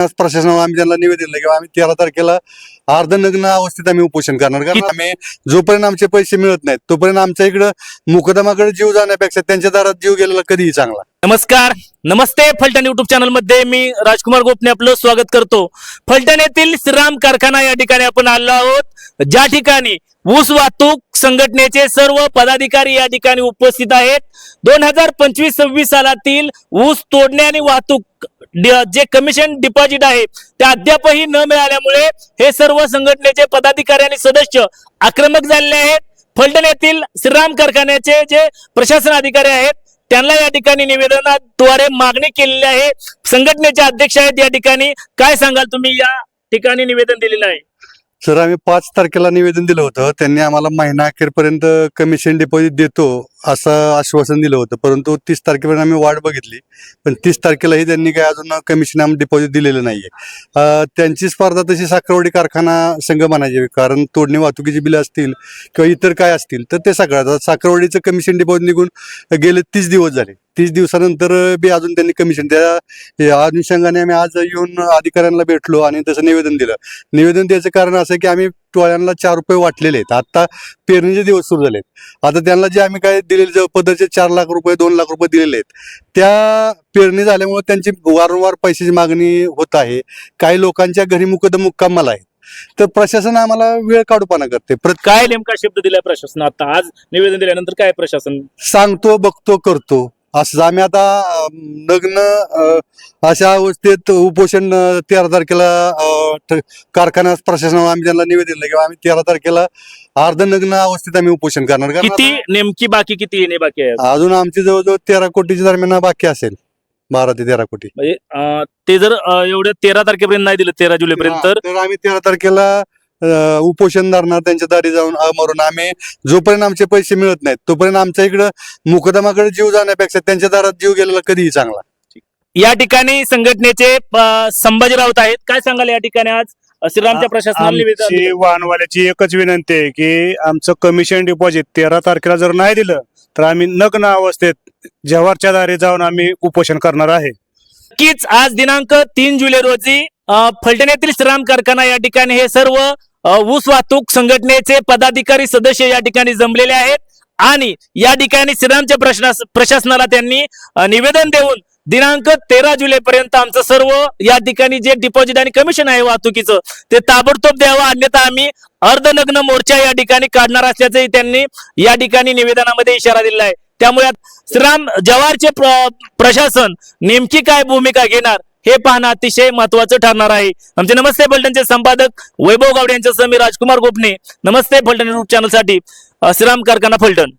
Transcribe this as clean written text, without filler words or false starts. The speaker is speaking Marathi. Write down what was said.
प्रशासनाला आम्ही त्यांना निवेदन दिलं किंवा आम्ही 13 तारखेला अर्धनग्न अवस्थेत आम्ही उपोषण करणार, कारण आम्ही जोपर्यंत आमचे पैसे मिळत नाहीत तोपर्यंत आमच्या इकडं मुकदमाकडे जीव जाण्यापेक्षा त्यांच्या दारात जीव गेलेला कधीही चांगला. नमस्कार, नमस्ते. फलटण युट्यूब चॅनल मध्ये मी राजकुमार गोपने आपलं स्वागत करतो. फलटण येथील श्रीराम कारखाना या ठिकाणी आपण आलो आहोत, ज्या ठिकाणी ऊस वाहतूक संघटनेचे सर्व पदाधिकारी या ठिकाणी उपस्थित आहेत. 2025-26 सालातील ऊस तोडणे आणि वाहतूक जे कमिशन डिपॉझिट आहे ते अद्यापही न मिळाल्यामुळे हे सर्व संघटनेचे पदाधिकारी आणि सदस्य आक्रमक झालेले आहेत. फलटण येथील श्रीराम कारखान्याचे जे प्रशासन अधिकारी आहेत त्यांना या ठिकाणी निवेदनाद्वारे मागणी केलेली आहे. संघटनेचे अध्यक्ष आहेत या ठिकाणी. काय सांगाल तुम्ही, या ठिकाणी निवेदन दिलेलं आहे? सर, आम्ही 5 तारखेला निवेदन दिलं होतं. त्यांनी आम्हाला महिना अखेरपर्यंत कमिशन डिपॉझिट देतो असं आश्वासन दिलं होतं, परंतु 30 तारखेपर्यंत आम्ही वाट बघितली, पण 30 तारखेलाही त्यांनी काय अजून कमिशन डिपॉझिट दिलेलं नाहीये. त्यांची स्पर्धा तशी साखरवाडी कारखाना संघ म्हणायची, कारण तोडणी वाहतुकीची बिलं असतील किंवा इतर काय असतील तर ते सगळं साखरवाडीचं कमिशन डिपॉझिट निघून गेले 30 दिवस झाले. 30 दिवसानंतर बी अजून त्यांनी कमिशन, त्या अनुषंगाने आम्ही आज येऊन अधिकाऱ्यांना भेटलो आणि तसं निवेदन दिलं. निवेदन द्यायचं कारण असं की आम्ही टोळ्यांना 4 रुपये वाटलेले आहेत. आता पेरणीचे दिवस सुरू झालेत. आता त्यांना जे आम्ही काय दिलेले पद्धतीचे 4 लाख रुपये 2 लाख रुपये दिलेले आहेत, त्या पेरणी झाल्यामुळे त्यांची वारंवार पैशाची मागणी होत आहे. काही लोकांच्या घरी मुक्कामाला आहे, तर प्रशासन आम्हाला वेळ काढूपणा करते. काय नेमका शब्द दिलाय प्रशासन? आता आज निवेदन दिल्यानंतर काय प्रशासन सांगतो, बघतो, करतो असं आम्ही आता नग्न अशा अवस्थेत उपोषण 13 तारखेला कारखाना प्रशासनाला आम्ही त्यांना निवेदन दिलं किंवा आम्ही 13 तारखेला अर्धनग्न अवस्थेत आम्ही उपोषण करणार. किती नेमकी बाकी किती येणे बाकी आहे? अजून आमची जवळजवळ 13 कोटीच्या दरम्यान बाकी असेल, 12 ते 13 कोटी. म्हणजे ते जर एवढ्या 13 तारखेपर्यंत नाही दिलं, 13 जुलैपर्यंत, तर आम्ही 13 तारखेला उपोषण धरणार त्यांच्या दारी जाऊन अमरून. आम्ही जोपर्यंत आमचे पैसे मिळत नाहीत तोपर्यंत आमच्या इकडं मुकदमाकडे जीव जाण्यापेक्षा त्यांच्या दारात जीव गेलेला कधीही चांगला. या ठिकाणी संघटनेचे संभाजी राऊत आहेत. काय सांगाल या ठिकाणी आज श्रीरामच्या प्रशासनाला? वाहनवाल्याची एकच विनंती आहे की आमचं कमिशन डिपॉझिट 13 तारखेला जर नाही दिलं तर आम्ही नग्न अवस्थेत जव्हारच्या दारी जाऊन आम्ही उपोषण करणार आहे. नक्कीच आज दिनांक 3 जुलै रोजी फलटण येथील श्रीराम कारखाना या ठिकाणी हे सर्व ऊस वाहतूक संघटनेचे पदाधिकारी सदस्य या ठिकाणी जमलेले आहेत आणि या ठिकाणी श्रीरामच्या प्रशासनाला त्यांनी निवेदन देऊन दिनांक 13 जुलै पर्यंत आमचं सर्व या ठिकाणी जे डिपॉझिट आणि कमिशन आहे वाहतुकीचं ते ताबडतोब द्यावं, अन्यथा आम्ही अर्धनग्न मोर्चा या ठिकाणी काढणार असल्याचंही त्यांनी या ठिकाणी निवेदनामध्ये इशारा दिला आहे. त्यामुळे श्रीराम जव्हारचे प्रशासन नेमकी काय भूमिका घेणार हे पाहणं अतिशय महत्वाचं ठरणार आहे. आमचे नमस्ते फलटणचे संपादक वैभव गावडे यांच्यासह मी राजकुमार गोपने. नमस्ते फलटण युट्यूब चॅनल साठी श्रीराम कारखाना फलटण.